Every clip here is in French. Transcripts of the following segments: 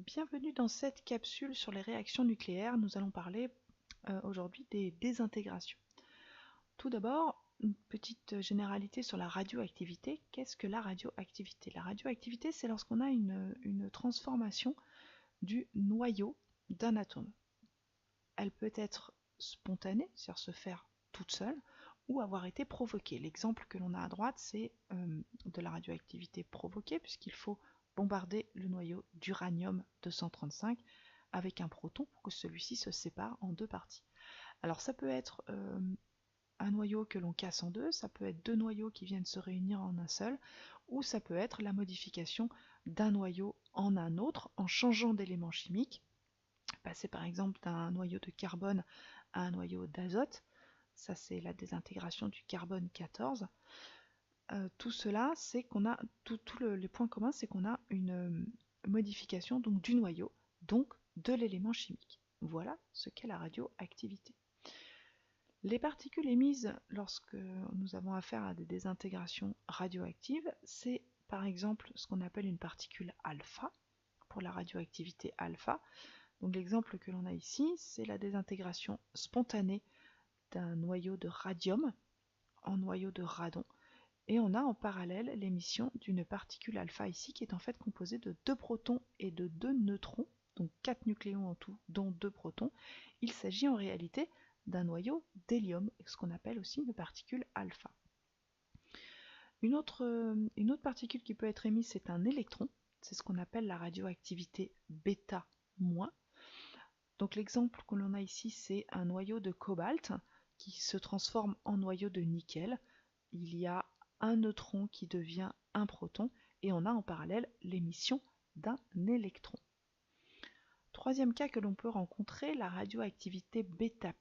Bienvenue dans cette capsule sur les réactions nucléaires. Nous allons parler aujourd'hui des désintégrations. Tout d'abord, une petite généralité sur la radioactivité. Qu'est-ce que la radioactivité? La radioactivité, c'est lorsqu'on a une transformation du noyau d'un atome. Elle peut être spontanée, c'est-à-dire se faire toute seule, ou avoir été provoquée. L'exemple que l'on a à droite, c'est de la radioactivité provoquée, puisqu'il faut bombarder le noyau d'uranium-235 avec un proton pour que celui-ci se sépare en deux parties. Alors ça peut être un noyau que l'on casse en deux, ça peut être deux noyaux qui viennent se réunir en un seul, ou ça peut être la modification d'un noyau en un autre en changeant d'élément chimique, passer par exemple d'un noyau de carbone à un noyau d'azote. Ça c'est la désintégration du carbone 14. Tout cela, c'est qu'on a les points communs, c'est qu'on a une modification donc du noyau, donc de l'élément chimique. Voilà ce qu'est la radioactivité. Les particules émises lorsque nous avons affaire à des désintégrations radioactives, c'est par exemple ce qu'on appelle une particule alpha, pour la radioactivité alpha. Donc l'exemple que l'on a ici, c'est la désintégration spontanée d'un noyau de radium en noyau de radon. Et on a en parallèle l'émission d'une particule alpha ici qui est en fait composée de 2 protons et de 2 neutrons, donc 4 nucléons en tout, dont 2 protons. Il s'agit en réalité d'un noyau d'hélium, ce qu'on appelle aussi une particule alpha. Une autre particule qui peut être émise, c'est un électron, c'est ce qu'on appelle la radioactivité bêta-. Donc l'exemple que l'on a ici, c'est un noyau de cobalt qui se transforme en noyau de nickel. Il y a un neutron qui devient un proton et on a en parallèle l'émission d'un électron. Troisième cas que l'on peut rencontrer, la radioactivité bêta+,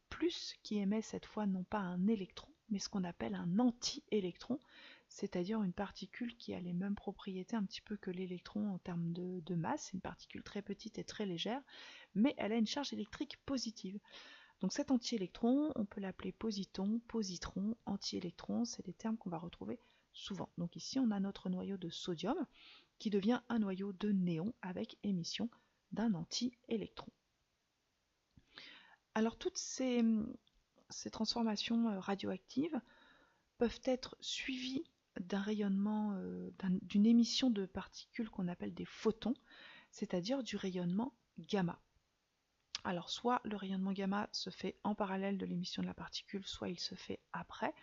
qui émet cette fois non pas un électron, mais ce qu'on appelle un anti-électron, c'est-à-dire une particule qui a les mêmes propriétés un petit peu que l'électron en termes de masse, une particule très petite et très légère, mais elle a une charge électrique positive. Donc cet anti-électron, on peut l'appeler positon, positron, anti-électron, c'est des termes qu'on va retrouver souvent. Donc ici on a notre noyau de sodium qui devient un noyau de néon avec émission d'un anti-électron. Alors toutes ces transformations radioactives peuvent être suivies d'un rayonnement, d'une émission de particules qu'on appelle des photons, c'est-à-dire du rayonnement gamma. Alors soit le rayonnement gamma se fait en parallèle de l'émission de la particule, soit il se fait après.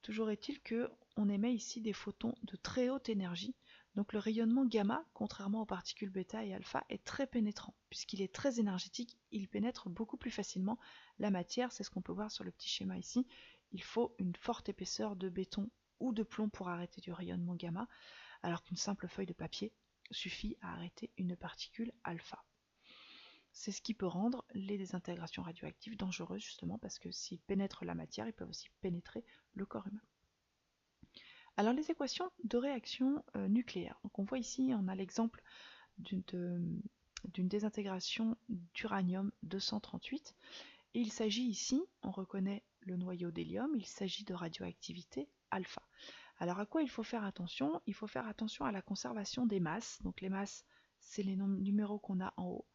Toujours est-il qu'on émet ici des photons de très haute énergie. Donc le rayonnement gamma, contrairement aux particules bêta et alpha, est très pénétrant. Puisqu'il est très énergétique, il pénètre beaucoup plus facilement la matière. C'est ce qu'on peut voir sur le petit schéma ici. Il faut une forte épaisseur de béton ou de plomb pour arrêter du rayonnement gamma, alors qu'une simple feuille de papier suffit à arrêter une particule alpha. C'est ce qui peut rendre les désintégrations radioactives dangereuses justement parce que s'ils pénètrent la matière, ils peuvent aussi pénétrer le corps humain. Alors les équations de réaction nucléaire. Donc on voit ici, on a l'exemple d'une désintégration d'uranium-238 et il s'agit ici, on reconnaît le noyau d'hélium, il s'agit de radioactivité alpha. Alors à quoi il faut faire attention? Il faut faire attention à la conservation des masses. Donc les masses, c'est les numéros qu'on a en haut.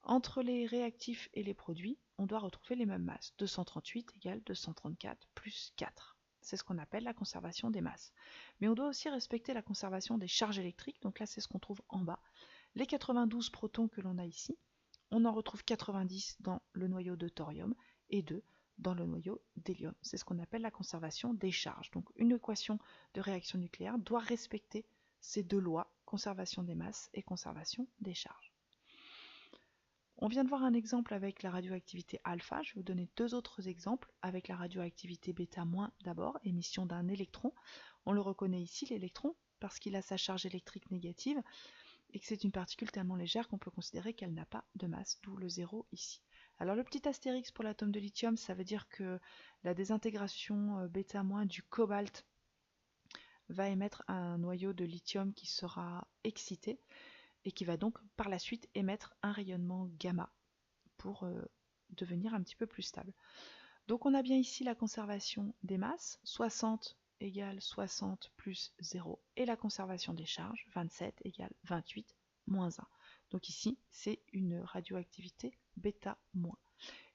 Entre les réactifs et les produits, on doit retrouver les mêmes masses. 238 égale 234 plus 4. C'est ce qu'on appelle la conservation des masses. Mais on doit aussi respecter la conservation des charges électriques. Donc là, c'est ce qu'on trouve en bas. Les 92 protons que l'on a ici, on en retrouve 90 dans le noyau de thorium et 2 dans le noyau d'hélium. C'est ce qu'on appelle la conservation des charges. Donc une équation de réaction nucléaire doit respecter ces deux lois, conservation des masses et conservation des charges. On vient de voir un exemple avec la radioactivité alpha, je vais vous donner deux autres exemples avec la radioactivité bêta- d'abord, émission d'un électron. On le reconnaît ici, l'électron, parce qu'il a sa charge électrique négative et que c'est une particule tellement légère qu'on peut considérer qu'elle n'a pas de masse, d'où le 0 ici. Alors le petit astérix pour l'atome de lithium, ça veut dire que la désintégration bêta- du cobalt va émettre un noyau de lithium qui sera excité et qui va donc par la suite émettre un rayonnement gamma pour devenir un petit peu plus stable. Donc on a bien ici la conservation des masses, 60 égale 60 plus 0, et la conservation des charges, 27 égale 28 moins 1. Donc ici, c'est une radioactivité β-.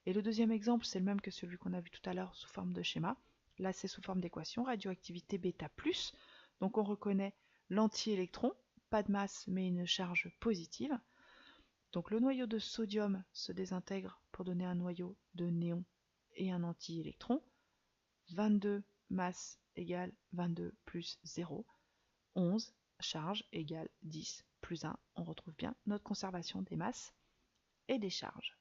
Et le deuxième exemple, c'est le même que celui qu'on a vu tout à l'heure sous forme de schéma. Là, c'est sous forme d'équation, radioactivité β+. Donc on reconnaît l'anti-électron, pas de masse mais une charge positive. Donc le noyau de sodium se désintègre pour donner un noyau de néon et un anti-électron. 22 masse égale 22 plus 0. 11 charge égale 10 plus 1. On retrouve bien notre conservation des masses et des charges.